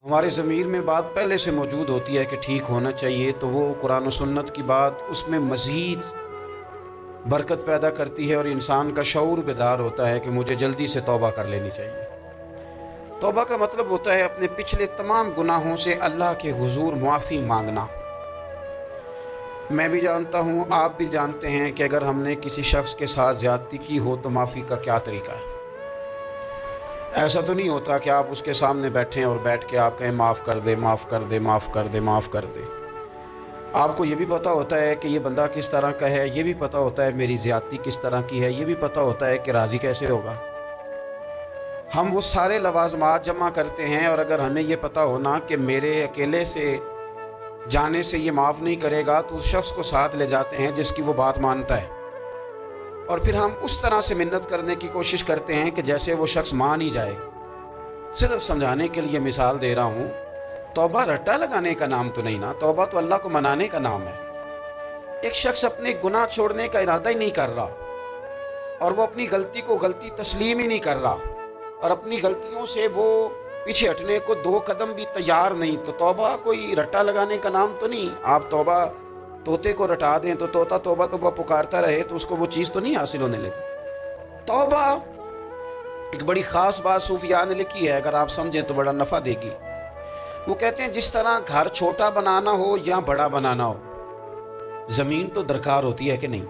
ہمارے ضمیر میں بات پہلے سے موجود ہوتی ہے کہ ٹھیک ہونا چاہیے، تو وہ قرآن و سنت کی بات اس میں مزید برکت پیدا کرتی ہے اور انسان کا شعور بیدار ہوتا ہے کہ مجھے جلدی سے توبہ کر لینی چاہیے۔ توبہ کا مطلب ہوتا ہے اپنے پچھلے تمام گناہوں سے اللہ کے حضور معافی مانگنا۔ میں بھی جانتا ہوں، آپ بھی جانتے ہیں کہ اگر ہم نے کسی شخص کے ساتھ زیادتی کی ہو تو معافی کا کیا طریقہ ہے۔ ایسا تو نہیں ہوتا کہ آپ اس کے سامنے بیٹھیں اور بیٹھ کے آپ کہیں معاف کر دے، معاف کر دے، معاف کر دے، معاف کر دے۔ آپ کو یہ بھی پتہ ہوتا ہے کہ یہ بندہ کس طرح کا ہے، یہ بھی پتہ ہوتا ہے میری زیادتی کس طرح کی ہے، یہ بھی پتہ ہوتا ہے کہ راضی کیسے ہوگا۔ ہم وہ سارے لوازمات جمع کرتے ہیں، اور اگر ہمیں یہ پتہ ہونا کہ میرے اکیلے سے جانے سے یہ معاف نہیں کرے گا تو اس شخص کو ساتھ لے جاتے ہیں جس کی وہ بات مانتا ہے، اور پھر ہم اس طرح سے منت کرنے کی کوشش کرتے ہیں کہ جیسے وہ شخص مان ہی جائے۔ صرف سمجھانے کے لیے مثال دے رہا ہوں، توبہ رٹا لگانے کا نام تو نہیں نا، توبہ تو اللہ کو منانے کا نام ہے۔ ایک شخص اپنے گناہ چھوڑنے کا ارادہ ہی نہیں کر رہا، اور وہ اپنی غلطی کو غلطی تسلیم ہی نہیں کر رہا، اور اپنی غلطیوں سے وہ پیچھے ہٹنے کو 2 قدم بھی تیار نہیں، تو توبہ کوئی رٹا لگانے کا نام تو نہیں۔ آپ توبہ طوطے کو رٹا دیں تو طوطا توبہ توبہ پکارتا رہے تو اس کو وہ چیز تو نہیں حاصل ہونے لگی۔ توبہ ایک بڑی خاص بات صوفیاء نے لکھی ہے، اگر آپ سمجھیں تو بڑا نفع دے گی۔ وہ کہتے ہیں جس طرح گھر چھوٹا بنانا ہو یا بڑا بنانا ہو، زمین تو درکار ہوتی ہے کہ نہیں؟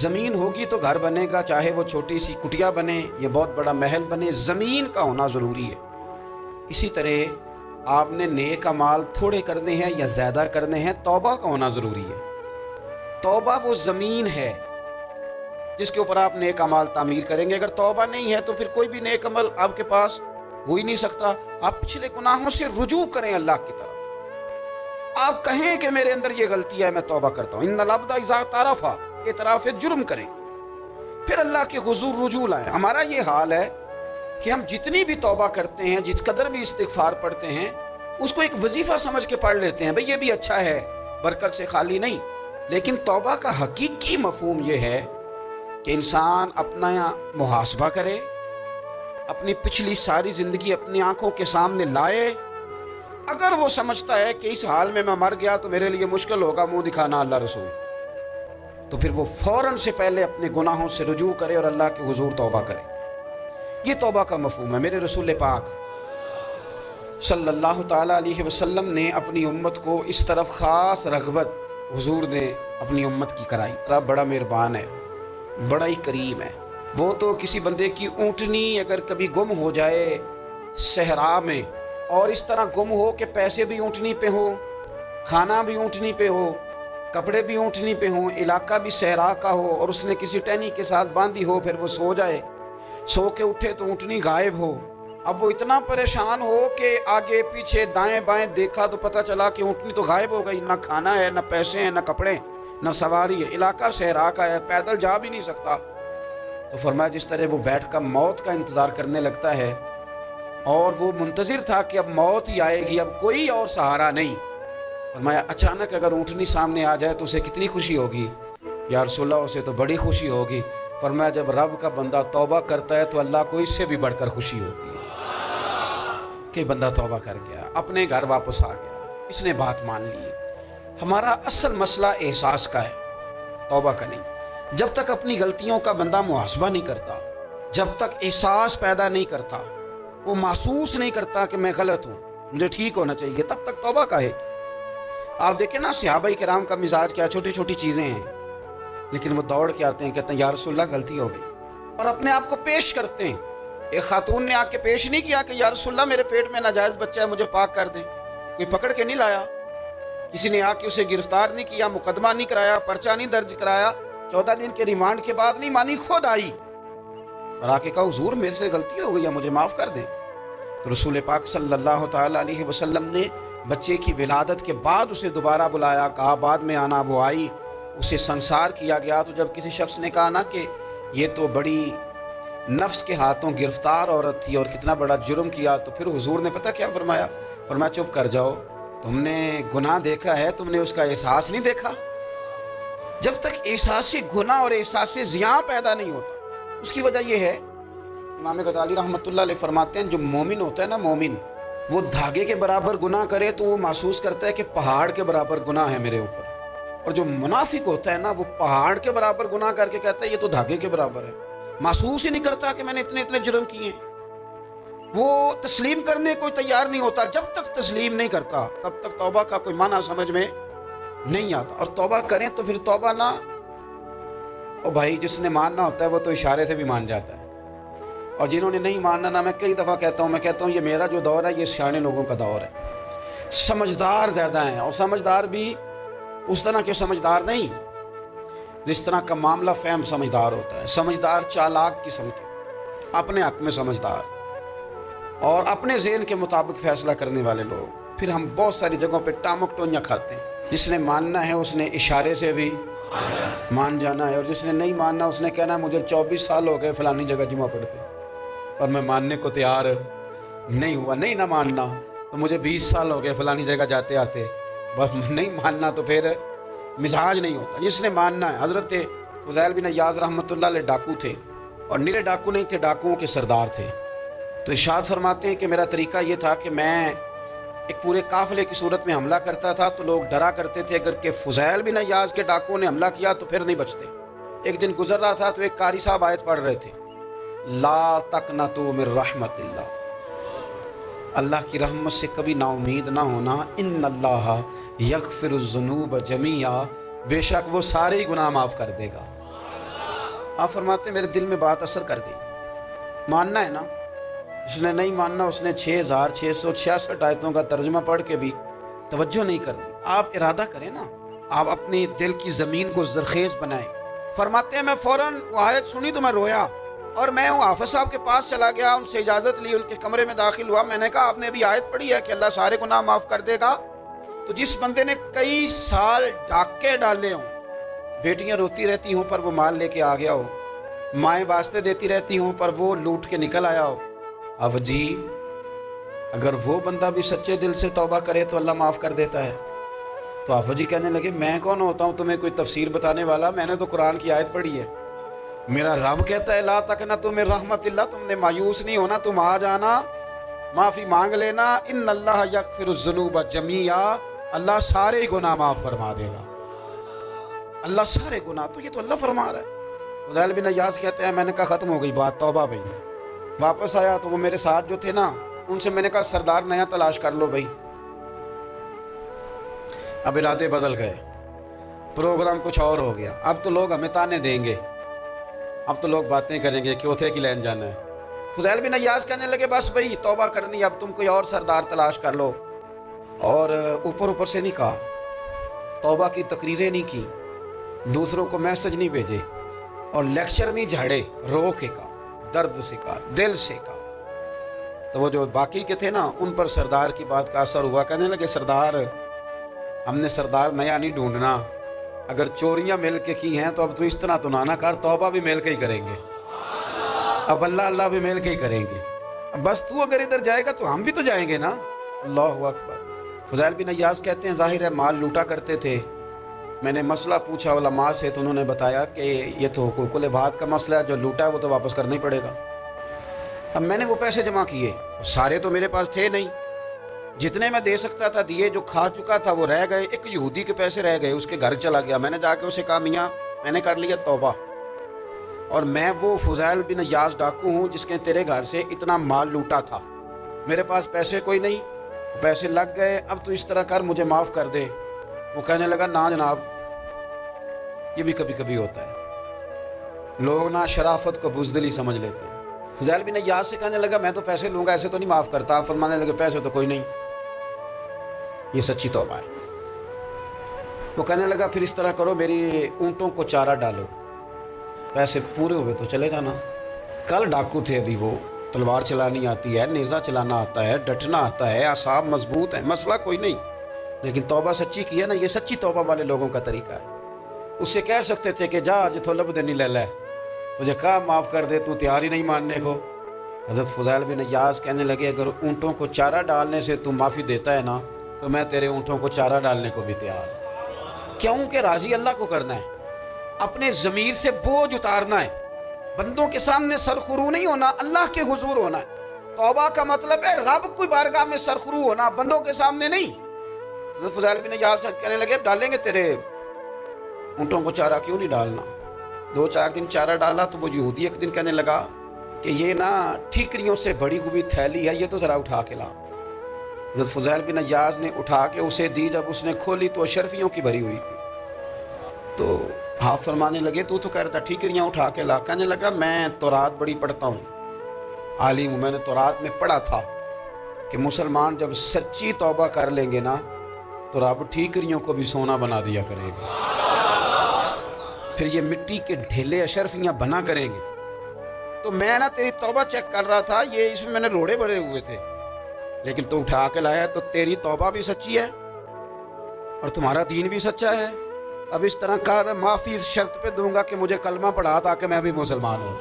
زمین ہوگی تو گھر بنے گا، چاہے وہ چھوٹی سی کٹیا بنے یا بہت بڑا محل بنے، زمین کا ہونا ضروری ہے۔ اسی طرح آپ نے نیک اعمال تھوڑے کرنے ہیں یا زیادہ کرنے ہیں، توبہ کا ہونا ضروری ہے۔ توبہ وہ زمین ہے جس کے اوپر آپ نیک اعمال تعمیر کریں گے۔ اگر توبہ نہیں ہے تو پھر کوئی بھی نیک عمل آپ کے پاس ہو ہی نہیں سکتا۔ آپ پچھلے گناہوں سے رجوع کریں اللہ کی طرف، آپ کہیں کہ میرے اندر یہ غلطی ہے، میں توبہ کرتا ہوں۔ ان العبد اذا اعترف، اعتراف جرم کریں، پھر اللہ کے حضور رجوع لائیں۔ ہمارا یہ حال ہے کہ ہم جتنی بھی توبہ کرتے ہیں، جس قدر بھی استغفار پڑھتے ہیں، اس کو ایک وظیفہ سمجھ کے پڑھ لیتے ہیں، بھئی یہ بھی اچھا ہے، برکت سے خالی نہیں۔ لیکن توبہ کا حقیقی مفہوم یہ ہے کہ انسان اپنا محاسبہ کرے، اپنی پچھلی ساری زندگی اپنی آنکھوں کے سامنے لائے۔ اگر وہ سمجھتا ہے کہ اس حال میں مر گیا تو میرے لیے مشکل ہوگا منہ دکھانا اللہ رسول، تو پھر وہ فوراً سے پہلے اپنے گناہوں سے رجوع کرے اور اللہ کے حضور توبہ کرے۔ یہ توبہ کا مفہوم ہے۔ میرے رسول پاک صلی اللہ تعالیٰ علیہ وسلم نے اپنی امت کو اس طرف خاص رغبت حضور نے اپنی امت کی کرائی۔ رب بڑا مہربان ہے، بڑا ہی کریم ہے۔ وہ تو کسی بندے کی اونٹنی اگر کبھی گم ہو جائے صحرا میں، اور اس طرح گم ہو کہ پیسے بھی اونٹنی پہ ہو، کھانا بھی اونٹنی پہ ہو، کپڑے بھی اونٹنی پہ ہوں، علاقہ بھی صحرا کا ہو، اور اس نے کسی ٹہنی کے ساتھ باندھی ہو، پھر وہ سو جائے، سو کے اٹھے تو اونٹنی غائب ہو۔ اب وہ اتنا پریشان ہو کہ آگے پیچھے دائیں بائیں دیکھا تو پتہ چلا کہ اونٹنی تو غائب ہو گئی، نہ کھانا ہے، نہ پیسے ہیں، نہ کپڑے، نہ سواری ہے، علاقہ صحرا کا ہے، پیدل جا بھی نہیں سکتا۔ تو فرمایا جس طرح وہ بیٹھ کر موت کا انتظار کرنے لگتا ہے، اور وہ منتظر تھا کہ اب موت ہی آئے گی، اب کوئی اور سہارا نہیں، فرمایا اچانک اگر اونٹنی سامنے آ جائے تو اسے کتنی خوشی ہوگی؟ یا رسول اللہ اسے تو بڑی خوشی ہوگی۔ فرمایا جب رب کا بندہ توبہ کرتا ہے تو اللہ کو اس سے بھی بڑھ کر خوشی ہوتی ہے کہ بندہ توبہ کر گیا، اپنے گھر واپس آ گیا، اس نے بات مان لی۔ ہمارا اصل مسئلہ احساس کا ہے، توبہ کا نہیں۔ جب تک اپنی غلطیوں کا بندہ محاسبہ نہیں کرتا، جب تک احساس پیدا نہیں کرتا، وہ محسوس نہیں کرتا کہ میں غلط ہوں، مجھے ٹھیک ہونا چاہیے، تب تک توبہ کا ہے۔ آپ دیکھیں نا صحابہ کرام کا مزاج کیا، چھوٹی چھوٹی چیزیں ہیں لیکن وہ دوڑ کے آتے ہیں، کہتے ہیں یا رسول اللہ غلطی ہو گئی، اور اپنے آپ کو پیش کرتے ہیں۔ ایک خاتون نے آ کے پیش نہیں کیا کہ یا رسول اللہ میرے پیٹ میں ناجائز بچہ ہے، مجھے پاک کر دیں، کوئی پکڑ کے نہیں لایا، کسی نے آ کے اسے گرفتار نہیں کیا، مقدمہ نہیں کرایا، پرچہ نہیں درج کرایا، 14 دن کے ریمانڈ کے بعد نہیں مانی، خود آئی اور آ کے کہا حضور میرے سے غلطی ہو گئی ہے، مجھے معاف کر دیں۔ تو رسول پاک صلی اللہ تعالیٰ علیہ وسلم نے بچے کی ولادت کے بعد اسے دوبارہ بلایا، کہا بعد میں آنا، وہ آئی، اسے سنسار کیا گیا۔ تو جب کسی شخص نے کہا نا کہ یہ تو بڑی نفس کے ہاتھوں گرفتار عورت تھی اور کتنا بڑا جرم کیا، تو پھر حضور نے پتہ کیا فرمایا؟ فرمایا چپ کر جاؤ، تم نے گناہ دیکھا ہے، تم نے اس کا احساس نہیں دیکھا۔ جب تک احساس گناہ اور احساس زیاں پیدا نہیں ہوتا، اس کی وجہ یہ ہے، امام غزالی رحمۃ اللہ علیہ فرماتے ہیں جو مومن ہوتا ہے نا، مومن وہ دھاگے کے برابر گناہ کرے تو وہ محسوس کرتا ہے کہ پہاڑ کے برابر گناہ ہے میرے اوپر، اور جو منافق ہوتا ہے نا وہ پہاڑ کے برابر گناہ کر کے کہتا ہے یہ تو دھاگے کے برابر ہے، محسوس ہی نہیں کرتا کہ میں نے اتنے اتنے جرم کیے ہیں۔ وہ تسلیم کرنے کو تیار نہیں ہوتا، جب تک تسلیم نہیں کرتا تب تک توبہ کا کوئی معنی سمجھ میں نہیں آتا۔ اور توبہ کریں تو پھر توبہ نہ، اور بھائی جس نے ماننا ہوتا ہے وہ تو اشارے سے بھی مان جاتا ہے، اور جنہوں نے نہیں ماننا نا، میں کئی دفعہ کہتا ہوں یہ میرا جو دور ہے یہ سیانے لوگوں کا دور ہے، سمجھدار زیادہ ہیں، اور سمجھدار بھی اس طرح کے سمجھدار نہیں جس طرح کا معاملہ فہم سمجھدار ہوتا ہے، سمجھدار چالاک قسم کے، اپنے حق میں سمجھدار اور اپنے ذہن کے مطابق فیصلہ کرنے والے لوگ۔ پھر ہم بہت ساری جگہوں پہ ٹامک ٹونیاں کھاتے ہیں، جس نے ماننا ہے اس نے اشارے سے بھی مان جانا ہے، اور جس نے نہیں ماننا اس نے کہنا ہے مجھے 24 سال ہو گئے فلانی جگہ جمعہ پڑھتے اور میں ماننے کو تیار نہیں ہوا۔ نہیں نہ ماننا تو مجھے 20 سال ہو گئے فلانی جگہ جاتے آتے، بس نہیں ماننا تو پھر مزاج نہیں ہوتا۔ جس نے ماننا ہے، حضرت فضیل بن عیاض رحمۃ اللہ علیہ ڈاکو تھے، اور نرے ڈاکو نہیں تھے، ڈاکوؤں کے سردار تھے۔ تو ارشاد فرماتے ہیں کہ میرا طریقہ یہ تھا کہ میں ایک پورے قافلے کی صورت میں حملہ کرتا تھا تو لوگ ڈرا کرتے تھے اگر کہ فضیل بن عیاض کے ڈاکوؤں نے حملہ کیا تو پھر نہیں بچتے۔ ایک دن گزر رہا تھا تو ایک قاری صاحب آیت پڑھ رہے تھے، لا تقنطوا من رحمت اللہ، اللہ کی رحمت سے کبھی نا امید نہ ہونا، ان اللہ یغفر الذنوب جمیعا، بے شک وہ سارے ہی گناہ معاف کر دے گا۔ آپ فرماتے ہیں میرے دل میں بات اثر کر گئی، ماننا ہے نا۔ جس نے نہیں ماننا اس نے 6666 آیتوں کا ترجمہ پڑھ کے بھی توجہ نہیں کر دی۔ آپ ارادہ کریں نا، آپ اپنے دل کی زمین کو زرخیز بنائیں۔ فرماتے ہیں میں فوراً وہ آیت سنی تو میں رویا، اور میں حافظ صاحب کے پاس چلا گیا، ان سے اجازت لی، ان کے کمرے میں داخل ہوا۔ میں نے کہا آپ نے ابھی آیت پڑھی ہے کہ اللہ سارے گناہ معاف کر دے گا؟ تو جس بندے نے کئی سال ڈاکے ڈالے ہوں، بیٹیاں روتی رہتی ہوں پر وہ مال لے کے آ گیا ہو، مائیں واسطے دیتی رہتی ہوں پر وہ لوٹ کے نکل آیا ہو، اب جی اگر وہ بندہ بھی سچے دل سے توبہ کرے تو اللہ معاف کر دیتا ہے۔ تو آفا جی کہنے لگے میں کون ہوتا ہوں تمہیں کوئی تفسیر بتانے والا، میں نے تو قرآن کی آیت پڑھی ہے، میرا رب کہتا ہے لا تقنطوا من رحمت اللہ، تم نے مایوس نہیں ہونا، تم آ جانا، معافی مانگ لینا، ان اللہ یغفر الذنوب جمیعا، اللہ سارے گناہ معاف فرما دے گا، اللہ سارے گناہ۔ تو یہ تو اللہ فرما رہا ہے۔ فضیل بن عیاض کہتے ہیں میں نے کہا ختم ہو گئی بات، توبہ بھائی۔ واپس آیا تو وہ میرے ساتھ جو تھے نا ان سے میں نے کہا سردار نیا تلاش کر لو بھائی۔ اب ارادے بدل گئے، پروگرام کچھ اور ہو گیا، اب تو لوگ ہمیں تانے دیں گے، اب تو لوگ باتیں کریں گے کہ اوتھے کی لین جانا ہے۔ فضیل بن عیاض کہنے لگے بس بھائی توبہ کرنی، اب تم کوئی اور سردار تلاش کر لو۔ اور اوپر سے نہیں کہا، توبہ کی تقریریں نہیں کی، دوسروں کو میسج نہیں بھیجے، اور لیکچر نہیں جھاڑے، رو کے کہا، درد سے کہا، دل سے کہا۔ تو وہ جو باقی کے تھے نا ان پر سردار کی بات کا اثر ہوا، کہنے لگے سردار ہم نے سردار نیا نہیں ڈھونڈنا، اگر چوریاں مل کے کی ہیں تو اب تو اس طرح تو نہ کر، توبہ بھی مل کے ہی کریں گے، اب اللہ بھی مل کے ہی کریں گے، بس تو اگر ادھر جائے گا تو ہم بھی تو جائیں گے نا۔ اللہ اکبر۔ فضیل بن عیاض کہتے ہیں ظاہر ہے مال لوٹا کرتے تھے، میں نے مسئلہ پوچھا علماء سے تو انہوں نے بتایا کہ یہ تو حقوق العباد کا مسئلہ ہے، جو لوٹا ہے وہ تو واپس کرنا ہی پڑے گا۔ اب میں نے وہ پیسے جمع کیے، سارے تو میرے پاس تھے نہیں، جتنے میں دے سکتا تھا دیے، جو کھا چکا تھا وہ رہ گئے، ایک یہودی کے پیسے رہ گئے، اس کے گھر چلا گیا، میں نے جا کے اسے کہا میاں میں نے کر لیا توبہ، اور میں وہ فضیل بن عیاض ڈاکو ہوں جس کے تیرے گھر سے اتنا مال لوٹا تھا، میرے پاس پیسے کوئی نہیں، پیسے لگ گئے، اب تو اس طرح کر مجھے معاف کر دے۔ وہ کہنے لگا نا جناب، یہ بھی کبھی کبھی ہوتا ہے، لوگ نا شرافت کو بزدلی سمجھ لیتے ہیں۔ فضیل بن عیاض سے کہنے لگا میں تو پیسے لوں گا، ایسے تو نہیں معاف کرتا۔ آپ فرمانے لگے پیسے تو کوئی نہیں، یہ سچی توبہ ہے۔ وہ کہنے لگا پھر اس طرح کرو میری اونٹوں کو چارہ ڈالو، پیسے پورے ہوئے تو چلے جانا۔ کل ڈاکو تھے، ابھی وہ تلوار چلانی آتی ہے، نیزہ چلانا آتا ہے، ڈٹنا آتا ہے، اعصاب مضبوط ہیں، مسئلہ کوئی نہیں، لیکن توبہ سچی کی ہے نا، یہ سچی توبہ والے لوگوں کا طریقہ ہے۔ اس سے کہہ سکتے تھے کہ جا جتھو لب دینی لے لے، مجھے کہا معاف کر دے، تو تیار ہی نہیں ماننے کو۔ حضرت فضیل بن عیاض کہنے لگے اگر اونٹوں کو چارہ ڈالنے سے تو معافی دیتا ہے نا تو میں تیرے اونٹوں کو چارہ ڈالنے کو بھی تیار ہوں، کیونکہ راضی اللہ کو کرنا ہے، اپنے ضمیر سے بوجھ اتارنا ہے، بندوں کے سامنے سرخرو نہیں ہونا، اللہ کے حضور ہونا ہے۔ توبہ کا مطلب ہے رب کی بارگاہ میں سرخرو ہونا، بندوں کے سامنے نہیں۔ حضرت فضیل بن عیاض کہنے لگے ڈالیں گے تیرے اونٹوں کو چارہ، کیوں نہیں ڈالنا؟ 2-4 دن چارہ ڈالا تو وہ یہودی ایک دن کہنے لگا کہ یہ نا ٹھیکریوں سے بڑی ہوئی تھیلی ہے، یہ تو ذرا اٹھا کے لا۔ حضرت فضیل بن عیاض نے اٹھا کے اسے دی، جب اس نے کھولی تو اشرفیوں کی بھری ہوئی تھی۔ تو آپ فرمانے لگے تو کہہ رہا تھا ٹھیکریاں اٹھا کے لا۔ کہنے لگا میں تورات بڑی پڑھتا ہوں، عالم ہوں، میں نے تورات میں پڑھا تھا کہ مسلمان جب سچی توبہ کر لیں گے نا تو رب ٹھیکریوں کو بھی سونا بنا دیا کرے گا، پھر یہ مٹی کے ڈھیلے اشرفیاں بنا کریں گے۔ تو میں نا تیری توبہ چیک کر رہا تھا، یہ اس میں نے روڑے بڑے ہوئے تھے، لیکن تو اٹھا کے لایا تو تیری توبہ بھی سچی ہے اور تمہارا دین بھی سچا ہے۔ اب اس طرح کر، معافی اس شرط پہ دوں گا کہ مجھے کلمہ پڑھا تاکہ میں بھی مسلمان ہوں۔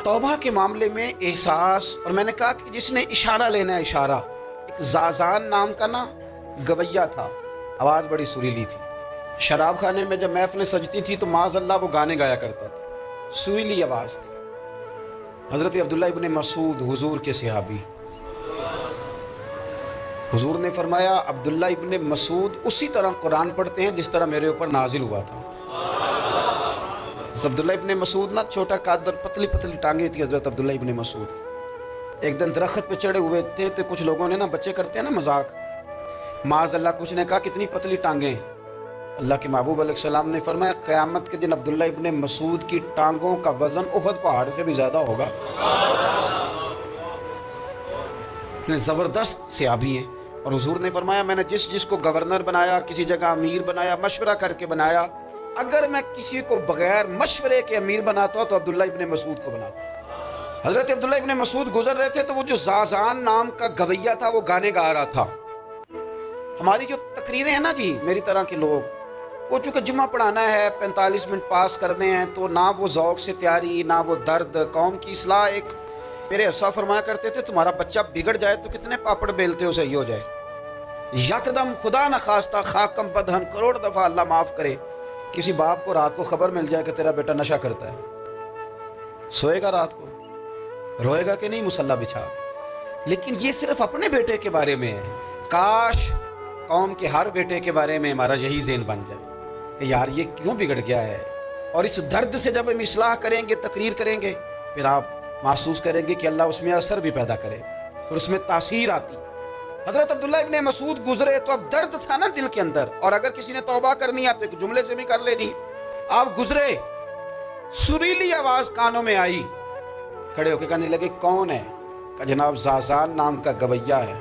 توبہ کے معاملے میں احساس، اور میں نے کہا کہ جس نے اشارہ لینا ہے اشارہ، ایک زازان نام کا نا گویہ تھا، آواز بڑی سریلی تھی، شراب خانے میں جب محفلیں سجتی تھی تو معاذ اللہ وہ گانے گایا کرتا تھا، سریلی آواز تھی۔ حضرت عبداللہ ابن مسعود حضور کے صحابی، حضور نے فرمایا عبداللہ ابن مسعود اسی طرح قرآن پڑھتے ہیں جس طرح میرے اوپر نازل ہوا تھا۔ حضرت عبداللہ ابن مسعود نا چھوٹا قد اور پتلی پتلی ٹانگیں تھی حضرت عبداللہ ابن مسعود۔ ایک دن درخت پہ چڑھے ہوئے تھے تو کچھ لوگوں نے نا، بچے کرتے ہیں نا مذاق، معاذ اللہ کچھ نے کہا کتنی پتلی ٹانگیں۔ اللہ کے محبوب علیہ السلام نے فرمایا قیامت کے دن عبداللہ ابن مسعود کی ٹانگوں کا وزن احد پہاڑ سے بھی زیادہ ہوگا۔ زبردست صحابی ہیں، اور حضور نے فرمایا میں نے جس کو گورنر بنایا، کسی جگہ امیر بنایا، مشورہ کر کے بنایا، اگر میں کسی کو بغیر مشورے کے امیر بناتا تو عبداللہ ابن مسعود کو بناتا۔ حضرت عبداللہ ابن مسعود گزر رہے تھے تو وہ جو زازان نام کا گویہ تھا وہ گانے گا رہا تھا۔ ہماری جو تقریریں ہیں نا جی، میری طرح کے لوگ، وہ چونکہ جمعہ پڑھانا ہے، 45 منٹ پاس کرنے ہیں، تو نہ وہ ذوق سے تیاری، نہ وہ درد، قوم کی اصلاح۔ ایک میرے حفصہ فرمایا کرتے تھے تمہارا بچہ بگڑ جائے تو کتنے پاپڑ بیلتے ہو صحیح ہو جائے؟ یکدم خدا نہ خواستہ خاکم بدہن کروڑ دفعہ اللہ معاف کرے، کسی باپ کو رات کو خبر مل جائے کہ تیرا بیٹا نشہ کرتا ہے، سوئے گا رات کو؟ روئے گا کہ نہیں مصلی بچھا؟ لیکن یہ صرف اپنے بیٹے کے بارے میں ہے، کاش قوم کے ہر بیٹے کے بارے میں ہمارا یہی ذہن بن جائے کہ یار یہ کیوں بگڑ گیا ہے۔ اور اس درد سے جب ہم اصلاح کریں گے، تقریر کریں گے، پھر آپ محسوس کریں گے کہ اللہ اس میں اثر بھی پیدا کرے اور اس میں تاثیر آتی۔ حضرت عبداللہ ابن مسعود گزرے تو اب درد تھا نا دل کے اندر، اور اگر کسی نے توبہ کرنی ہے تو ایک جملے سے بھی کر لینی۔ آپ گزرے، سریلی آواز کانوں میں آئی، کھڑے ہو کے کہنے لگے کون ہے؟ کہ جناب زازان نام کا گویہ ہے۔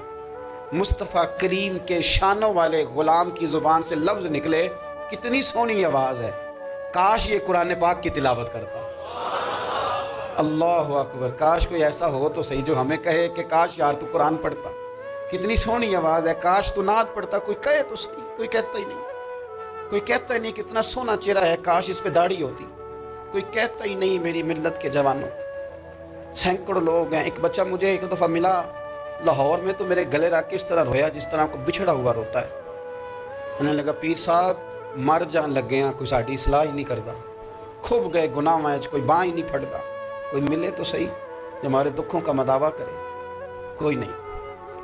مصطفیٰ کریم کے شانوں والے غلام کی زبان سے لفظ نکلے، کتنی سونی آواز ہے، کاش یہ قرآن پاک کی تلاوت کرتا۔ اللہ اکبر، کاش کوئی ایسا ہو تو صحیح جو ہمیں کہے کہ کاش یار تو قرآن پڑھتا، کتنی سونی آواز ہے، کاش تو نعت پڑھتا۔ کوئی کہے تو صحیح، کوئی کہتا ہی نہیں، کوئی کہتا ہی نہیں کتنا سونا چہرہ ہے، کاش اس پہ داڑھی ہوتی، کوئی کہتا ہی نہیں میری ملت کے جوانوں۔ سینکڑوں لوگ ہیں، ایک بچہ مجھے ایک دفعہ ملا لاہور میں تو میرے گلے رکھ کے اس طرح رویا جس طرح کو بچھڑا ہوا روتا ہے۔ انہیں لگا پیر صاحب مر جان لگ گیا، کوئی ساڑی اصلاح ہی نہیں کرتا، کھب گئے گناہ وائج، کوئی باں ہی نہیں پھڑتا، کوئی ملے تو صحیح جو ہمارے دکھوں کا مداوع کرے، کوئی نہیں،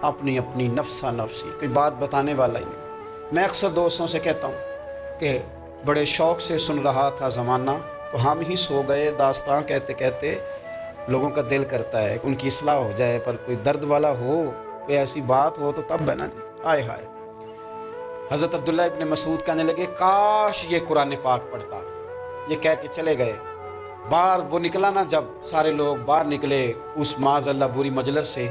اپنی اپنی نفسا نفسی، کوئی بات بتانے والا ہی نہیں۔ میں اکثر دوستوں سے کہتا ہوں کہ بڑے شوق سے سن رہا تھا زمانہ تو ہم ہی سو گئے، داستان کہتے کہتے لوگوں کا دل کرتا ہے کہ ان کی اصلاح ہو جائے، پر کوئی درد والا ہو، کوئی ایسی بات ہو تو تب ہے نا جی، آئے ہائے۔ حضرت عبداللہ ابن مسعود کہنے لگے کاش یہ قرآن پاک پڑھتا، یہ کہہ کے چلے گئے۔ باہر وہ نکلا نا، جب سارے لوگ باہر نکلے اس معاذ اللہ بری مجلس سے،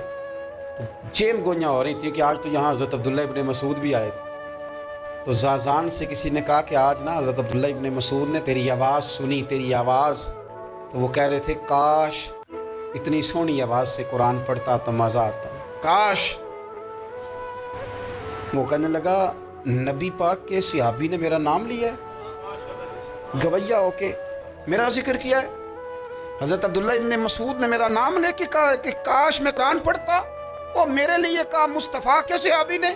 تو چیم گوئیاں ہو رہی تھیں کہ آج تو یہاں حضرت عبداللہ ابن مسعود بھی آئے تھے۔ تو زازان سے کسی نے کہا کہ آج نا حضرت عبداللہ ابن مسعود نے تیری آواز سنی، تیری آواز، تو وہ کہہ رہے تھے کاش اتنی سونی آواز سے قرآن پڑھتا تو مزہ آتا، کاش۔ وہ کہنے لگا نبی پاک کے صحابی نے میرا نام لیا ہے، گویہ ہو کے میرا ذکر کیا ہے، حضرت عبداللہ ابن مسعود نے میرا نام لے کے کہا کہ کاش میں قرآن پڑھتا، اور میرے لیے کہا مصطفیٰ کے صحابی نے،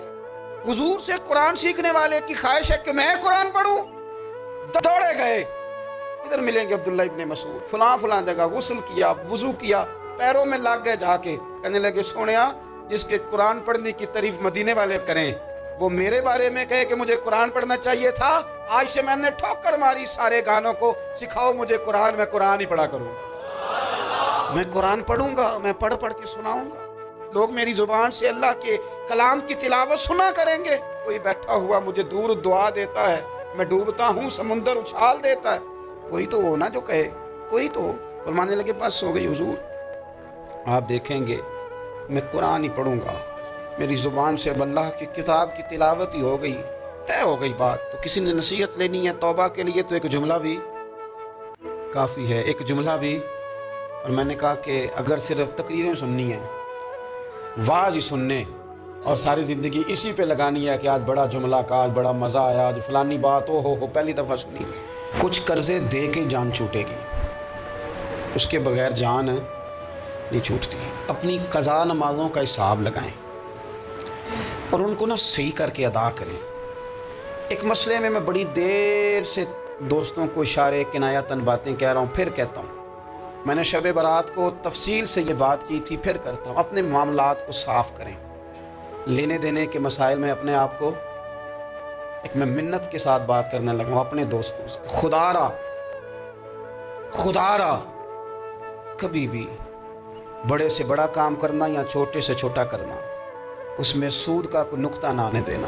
حضور سے قرآن سیکھنے والے کی خواہش ہے کہ میں قرآن پڑھوں۔ دوڑے گئے، ادھر ملیں گے عبداللہ ابن مسعود، فلاں فلاں جگہ غسل کیا، وضو کیا، پیروں میں لگ گئے جا کے، کہنے لگے سونیا جس کے قرآن پڑھنے کی تعریف مدینے والے کریں وہ میرے بارے میں کہے کہ مجھے قرآن پڑھنا چاہیے تھا، آج سے میں نے ٹھوکر ماری سارے گانوں کو، سکھاؤ مجھے قرآن، میں قرآن ہی پڑھا کروں، میں قرآن پڑھوں گا، میں پڑھ پڑھ کے سناؤں گا، لوگ میری زبان سے اللہ کے کلام کی تلاوت سنا کریں گے۔ کوئی بیٹھا ہوا مجھے دور دعا دیتا ہے، میں ڈوبتا ہوں سمندر اچھال دیتا ہے، کوئی تو ہو نا جو کہے، کوئی تو ہو۔ فرمانے لگے بس ہو گئی حضور، آپ دیکھیں گے میں قرآن ہی پڑھوں گا، میری زبان سے اب اللہ کی کتاب کی تلاوت ہی ہو گئی، طے ہو گئی بات۔ تو کسی نے نصیحت لینی ہے توبہ کے لیے تو ایک جملہ بھی کافی ہے، ایک جملہ بھی۔ اور میں نے کہا کہ اگر صرف تقریریں سننی ہیں، واعظ ہی سننے اور ساری زندگی اسی پہ لگانی ہے کہ آج بڑا جملہ کا، آج بڑا مزہ آیا، آج فلانی بات ہو پہلی دفعہ سنی، کچھ قرضے دے کے جان چھوٹے گی، اس کے بغیر جان نہیں چھوٹتی۔ اپنی قضا نمازوں کا حساب لگائیں اور ان کو صحیح کر کے ادا کریں۔ ایک مسئلے میں بڑی دیر سے دوستوں کو اشارے کنایتاً باتیں کہہ رہا ہوں، پھر کہتا ہوں، میں نے شب برات کو تفصیل سے یہ بات کی تھی، پھر کرتا ہوں، اپنے معاملات کو صاف کریں۔ لینے دینے کے مسائل میں اپنے آپ کو میں منت کے ساتھ بات کرنے لگا ہوں اپنے دوستوں سے، خدا را کبھی بھی بڑے سے بڑا کام کرنا یا چھوٹے سے چھوٹا کرنا، اس میں سود کا کوئی نقطہ نہ آنے دینا،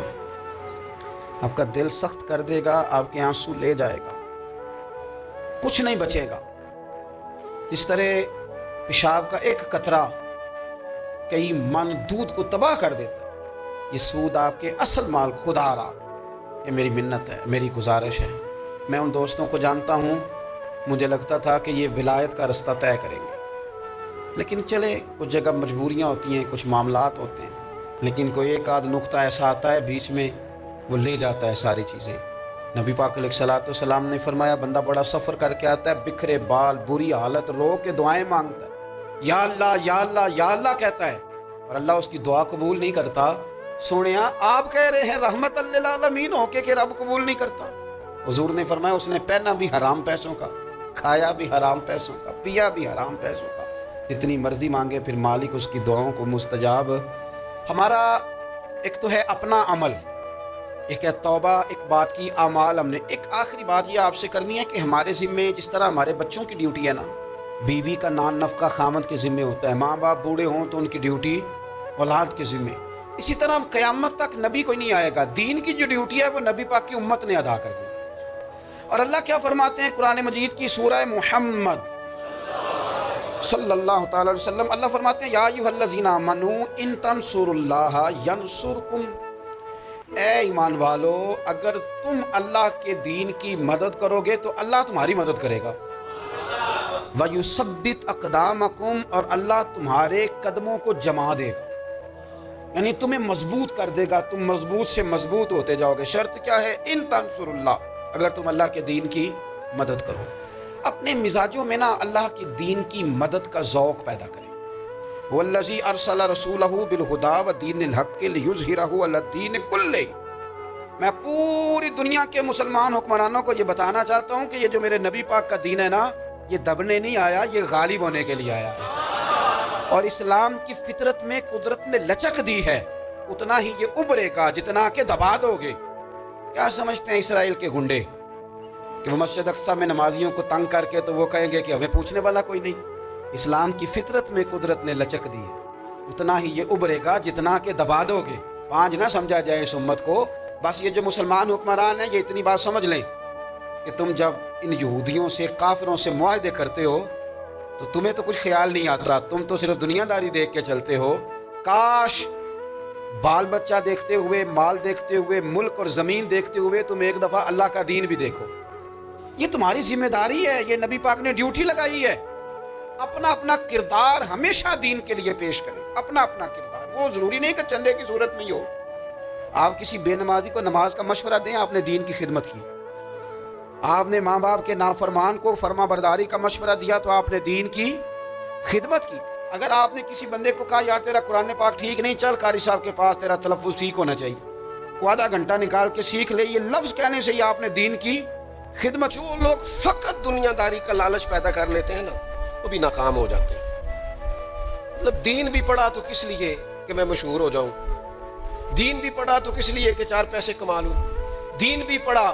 آپ کا دل سخت کر دے گا، آپ کے آنسو لے جائے گا، کچھ نہیں بچے گا۔ اس طرح پیشاب کا ایک قطرہ کئی من دودھ کو تباہ کر دیتا ہے، یہ سود آپ کے اصل مال خدا را، یہ میری منت ہے، میری گزارش ہے۔ میں ان دوستوں کو جانتا ہوں، مجھے لگتا تھا کہ یہ ولایت کا رستہ طے کریں گے، لیکن چلے کچھ جگہ مجبوریاں ہوتی ہیں، کچھ معاملات ہوتے ہیں، لیکن کوئی ایک آدھ نقطہ ایسا آتا ہے بیچ میں، وہ لے جاتا ہے ساری چیزیں۔ نبی پاک علیہ الصلوۃ والسلام نے فرمایا بندہ بڑا سفر کر کے آتا ہے، بکھرے بال، بری حالت، رو کے دعائیں مانگتا ہے، یا اللہ یا اللہ یا اللہ کہتا ہے، اور اللہ اس کی دعا قبول نہیں کرتا۔ سونیا آپ کہہ رہے ہیں رحمت للعالمین ہو کے کہ رب قبول نہیں کرتا۔ حضور نے فرمایا اس نے پہنا بھی حرام پیسوں کا، کھایا بھی حرام پیسوں کا، پیا بھی حرام پیسوں کا، جتنی مرضی مانگے، پھر مالک اس کی دعاؤں کو مستجاب۔ ہمارا ایک تو ہے اپنا عمل، ایک ہے توبہ، ایک بات کی اعمال۔ ہم نے ایک آخری بات یہ آپ سے کرنی ہے کہ ہمارے ذمے جس طرح ہمارے بچوں کی ڈیوٹی ہے نا، بیوی کا نان نفقہ خامند کے ذمے ہوتا ہے، ماں باپ بوڑھے ہوں تو ان کی ڈیوٹی اولاد کے ذمے، اسی طرح قیامت تک نبی کوئی نہیں آئے گا، دین کی جو ڈیوٹی ہے وہ نبی پاک کی امت نے ادا کر دی۔ اور اللہ کیا فرماتے ہیں قرآن مجید کی سورہ محمد صلی اللہ تعالی علیہ وسلم، اللہ فرماتے ہیں یا ایھا الذین آمنوا ان تنصروا اللہ ینصرکم، اے ایمان والو اگر تم اللہ کے دین کی مدد کرو گے تو اللہ تمہاری مدد کرے گا، وَيُثَبِّتْ أَقْدَامَكُمْ، اور اللہ تمہارے قدموں کو جما دے گا، یعنی تمہیں مضبوط کر دے گا، تم مضبوط سے مضبوط ہوتے جاؤ گے۔ شرط کیا ہے؟ ان تنصروا اللہ، اگر تم اللہ کے دین کی مدد کرو۔ اپنے مزاجوں میں نا اللہ کے دین کی مدد کا ذوق پیدا کریں۔ وَالَّذِي أَرْسَلَ رَسُولَهُ بِالْهُدَىٰ وَدِينِ الْحَقِّ لِيُظْهِرَهُ عَلَى الدِّينِ كُلِّهِ، میں پوری دنیا کے مسلمان حکمرانوں کو یہ بتانا چاہتا ہوں کہ یہ جو میرے نبی پاک کا دین ہے نا، یہ دبنے نہیں آیا، یہ غالب ہونے کے لیے آیا ہے، اور اسلام کی فطرت میں قدرت نے لچک دی ہے، اتنا ہی یہ ابھرے گا جتنا کہ دبا دو گے۔ کیا سمجھتے ہیں اسرائیل کے گنڈے کہ وہ مسجد اقصیٰ میں نمازیوں کو تنگ کر کے تو وہ کہیں گے کہ ہمیں پوچھنے والا کوئی نہیں؟ اسلام کی فطرت میں قدرت نے لچک دی ہے، اتنا ہی یہ ابھرے گا جتنا کہ دبا دو گے۔ پانچ نہ سمجھا جائے اس امت کو، بس یہ جو مسلمان حکمران ہیں یہ اتنی بات سمجھ لیں کہ تم جب ان یہودیوں سے، کافروں سے معاہدے کرتے ہو تو تمہیں تو کچھ خیال نہیں آتا، تم تو صرف دنیا داری دیکھ کے چلتے ہو۔ کاش بال بچہ دیکھتے ہوئے، مال دیکھتے ہوئے، ملک اور زمین دیکھتے ہوئے تم ایک دفعہ اللہ کا دین بھی دیکھو۔ یہ تمہاری ذمہ داری ہے، یہ نبی پاک نے ڈیوٹی لگائی ہے۔ اپنا اپنا کردار ہمیشہ دین کے لیے پیش کریں، اپنا اپنا کردار، وہ ضروری نہیں کہ چندے کی صورت میں ہی ہو۔ آپ کسی بے نمازی کو نماز کا مشورہ دیں، آپ نے دین کی خدمت کی۔ آپ نے ماں باپ کے نافرمان کو فرما برداری کا مشورہ دیا تو آپ نے دین کی خدمت کی۔ اگر آپ نے کسی بندے کو کہا یار تیرا قرآن پاک ٹھیک نہیں، چل قاری صاحب کے پاس، تیرا تلفظ ٹھیک ہونا چاہیے، کو آدھا گھنٹہ نکال کے سیکھ لے، یہ لفظ کہنے سے ہی آپ نے دین کی خدمت۔ جو لوگ فقط دنیا داری کا لالچ پیدا کر لیتے ہیں نا، وہ بھی ناکام ہو جاتے ہیں۔ مطلب دین بھی پڑھا تو کس لیے کہ میں مشہور ہو جاؤں، دین بھی پڑھا تو کس لیے کہ 4 پیسے کما لوں، دین بھی پڑھا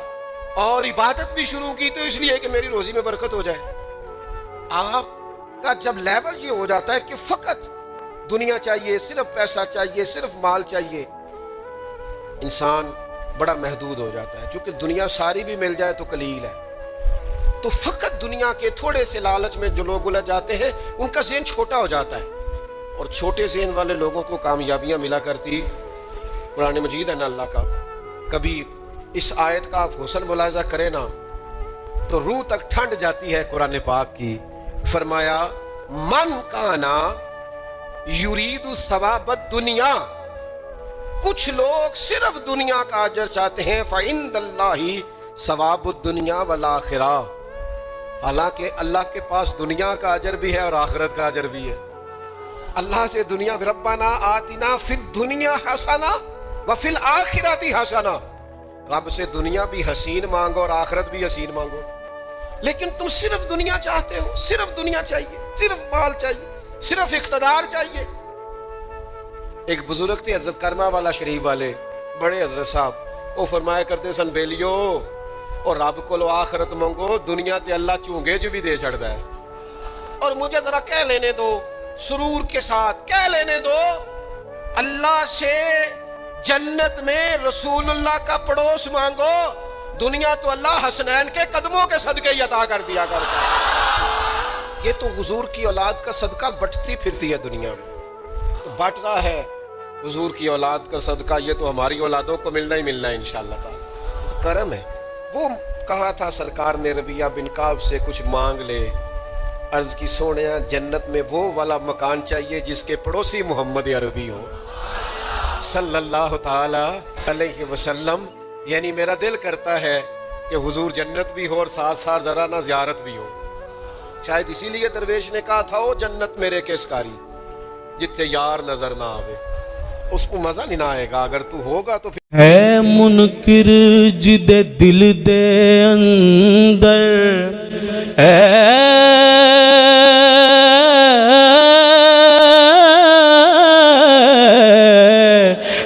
اور عبادت بھی شروع کی تو اس لیے کہ میری روزی میں برکت ہو جائے۔ آپ کا جب لیول یہ ہو جاتا ہے کہ فقط دنیا چاہیے، صرف پیسہ چاہیے، صرف مال چاہیے، انسان بڑا محدود ہو جاتا ہے۔ چونکہ دنیا ساری بھی مل جائے تو قلیل ہے، تو فقط دنیا کے تھوڑے سے لالچ میں جو لوگ الجھ جاتے ہیں ان کا ذہن چھوٹا ہو جاتا ہے، اور چھوٹے ذہن والے لوگوں کو کامیابیاں ملا کرتی۔ قرآن مجید ہے نا اللہ کا، کبھی اس آیت کا آپ حسن ملاحظہ کریں نا تو روح تک ٹھنڈ جاتی ہے قرآن پاک کی۔ فرمایا من کانا یرید ثواب الدنیا، کچھ لوگ صرف دنیا کا اجر چاہتے ہیں، فعند اللہ ثواب الدنیا والآخرہ، حالانکہ اللہ کے پاس دنیا کا اجر بھی ہے اور آخرت کا اجر بھی ہے۔ اللہ سے دنیا ربنا آتنا فی الدنیا حسنہ وفی الآخرۃ حسنہ، رب سے دنیا بھی حسین مانگو اور آخرت بھی حسین مانگو۔ لیکن تم صرف دنیا چاہتے ہو، صرف دنیا چاہیے، صرف مال چاہیے، صرف اقتدار چاہیے۔ ایک بزرگ تھے حضرت کرما والا شریف والے، بڑے حضرت صاحب، وہ فرمایا کرتے سن بیلیو اور رب کو لو آخرت مانگو، دنیا تے اللہ چونگے جو بھی دے چھڑتا ہے، اور مجھے ذرا کہہ لینے دو سرور کے ساتھ، کہہ لینے دو اللہ سے جنت میں رسول اللہ کا پڑوس مانگو، دنیا تو اللہ حسنین کے قدموں کے صدقے ہی عطا کر دیا کرتا ہے۔ یہ تو حضور کی اولاد کا صدقہ بٹتی پھرتی ہے دنیا میں، تو بٹ رہا ہے حضور کی اولاد کا صدقہ، یہ تو ہماری اولادوں کو ملنا ہی ملنا ہے انشاءاللہ تعالی، تو کرم ہے۔ وہ کہا تھا سرکار نے ربیہ بن کعب سے کچھ مانگ لے، عرض کی سونیا جنت میں وہ والا مکان چاہیے جس کے پڑوسی محمد عربی ہو صلی اللہ تعالی علیہ وسلم، یعنی میرا دل کرتا ہے کہ حضور جنت بھی ہو اور ساتھ ساتھ ذرا نہ زیارت بھی ہو۔ شاید اسی لیے درویش نے کہا تھا او جنت میرے کیس کاری جتنے یار نظر نہ آوے، اس کو مزہ نہیں نہ آئے گا، اگر تو ہوگا تو پھر ہے منکر جد دل دے اندر،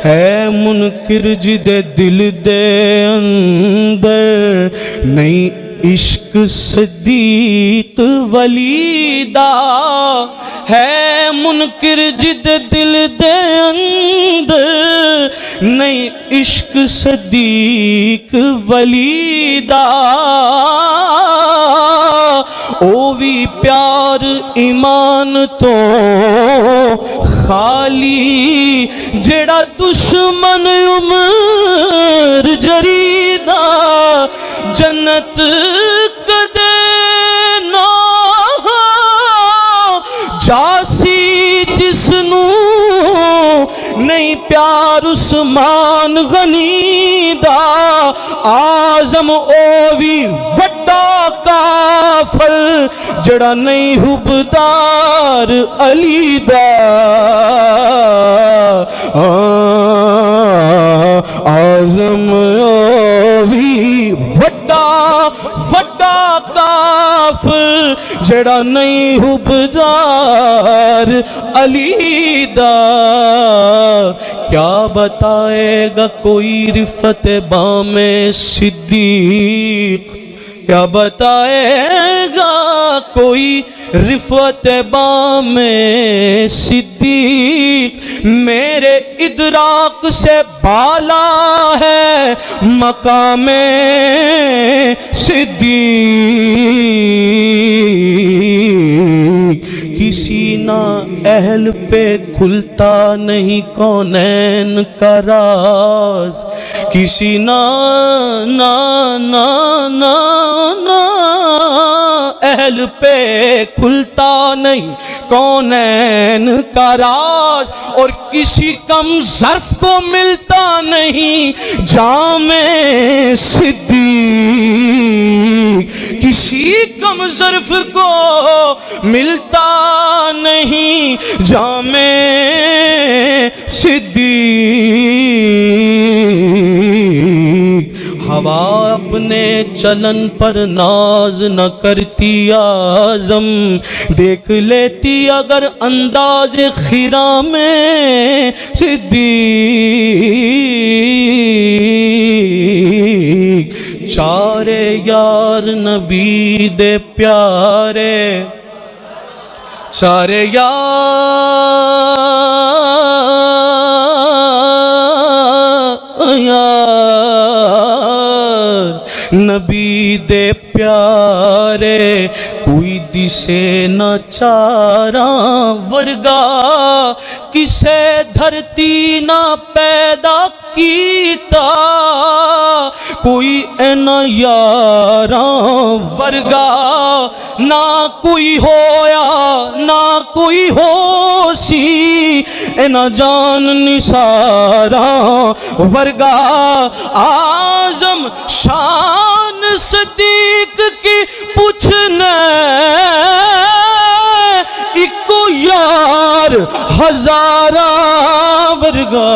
ہے منکر جد دل دے اندر، نہیں عشق صدیق ولی دا، ہے منکر جد دل دے اندر، نہیں عشق صدیق ولی دا، او بھی پیار ایمان تو خالی، جڑا دشمن عمر جریدہ، جنت کدے نہ جاسی جسنو، نہیں پیار عثمان غنی دا، آزم او بھی وڈا کافر، جڑا نہیں حبدار علی دا، آزم او بھی وڈا کافر، جڑا نہیں حبدار علی دا۔ کیا بتائے گا کوئی رفت بام صدیق، کیا بتائے گا کوئی رفت بام صدیق، میرے ادراک سے بالا ہے مقام صدیق، کسی نہ اہل پہ کھلتا نہیں کونین کا راز، کسی نہ اہل پہ کھلتا نہیں کونین کا راز، اور کسی کم ظرف کو ملتا نہیں جام صدیق، کسی کم ظرف کو ملتا نہیں جام صدیق۔ ہوا اپنے چلن پر ناز نہ کرتی اعظم، دیکھ لیتی اگر انداز خرا میں صدیق، چارے یار نبی دے پیارے، سارے یار نبی دے پیارے، کوئی دسے نہ چاراں ورگا، کسے دھرتی نہ پیدا کیتا، کوئی اینا یاراں ورگا، نہ کوئی ہویا نہ کوئی ہو سی، اینا جان نثاراں ورگا، اعظم شان صدیق کی پوچھنے ایکو یار ہزاراں ورگا،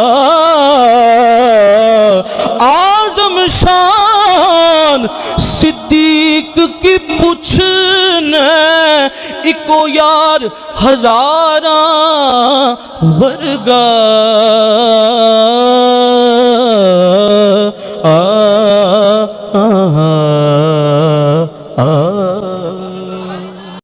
اعظم شان صدیق کی پوچھنے ایکو یار ہزاراں ورگا۔